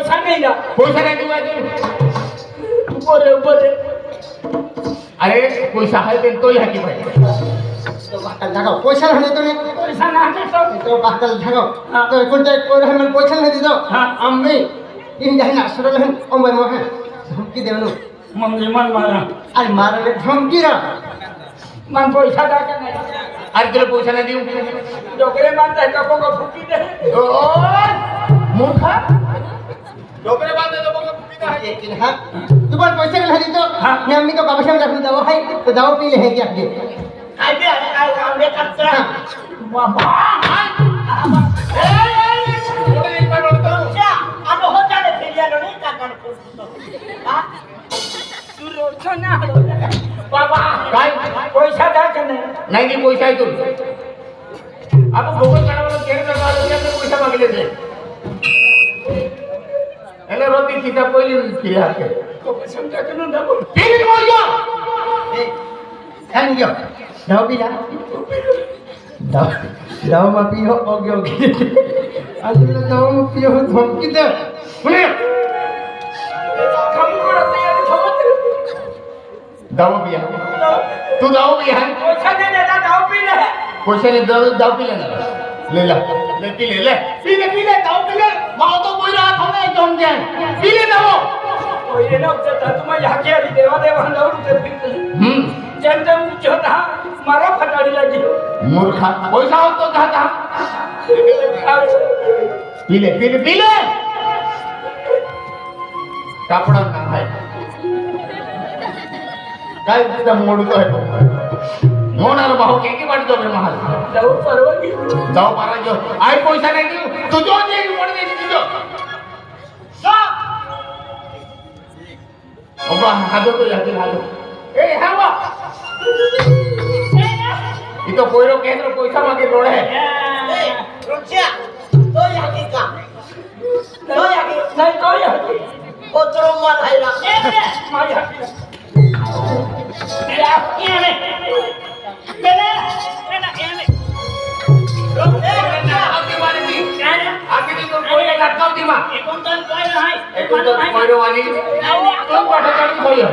पैसा नाही ना पैसा नाही तुला बरे बरे अरे पैसा आहे पण तोही हाकी पाहिजे बाकाल ढाकाव पैसा नाही तो नाही पैसा नाही तो बाकाल ढाकाव तो कोणत्या कोण आहे मला पैसा नाही देतो आम्ही इन जाही ना सरळ आहे ओंबाई मोह धमकी देवनो मग मन मारा अरे मारले धमकी रा मन पैसा टाका नाही अरे तुला पैसा नाही देऊ डोकरे बांधताय का बघा फुकी दे मूर्खा डोकरे बांधे तो बघा फुकी दे लेकिन हां तुम्हाला पैसे नाही देतो मी आम्ही तो बाबाशाह दाखवून दवा आहे तो दवा पी ले है क्या के काय बे अरे काय आंबे कचरा बाबा आलो होता रे फिरियालो नाही काकाने पोचतो हा तू रोजचा ना बाबा काय पैसा द्यायचा नाही नाही की पैसा आहे तू आपण गोगल काढायला केलं तर पैसा मागले ते याला रोटी किता पहिली किती हाके समजा करून दाखव किती बोलतो थैंक यू दवा पी ला दवा मा पियो ओके ओके आज दवा मा पियो धमकी दे पुणे काम करत नाही आणि ठेवत दाव पिया तू दाव पिया पैसा दे ना दाव पी ले पैसे ने दाव पिला ना ले ला ले पी ले पी ले दाव पी ले माओ तो कोई रात होने जम जाए पी ले दाव ओए ना उचता तुम्हाला हाके आली देवा देवा लावून ते फिरते जनता उचता मारा फटाडीला जीव मूर्खा पैसा हो तो जाता पी ले कापडा ना है काय तुझा मोडतो आहे मोणार भाऊ केकी वाटतो रे महाल जाऊ परवागी जाऊ पारा जो आय पैसा नाही देऊ तुझो दे मोड दे तुझो ओबा हादो तो यातील हादो ए हावा इतो पोयरो केंद्र पैसा मागे रोड है रोच्या तो याकी का तो याकी नाही तो याकी ओतरो माल आईला माझ्या हाकीला याने मेरे याने आकी वाली ती आकी ती तो पोयरो लटकावती मा एकोणतन काय नाही एकोणतन पोयरो वाली कोण पाठा काढून पोयरो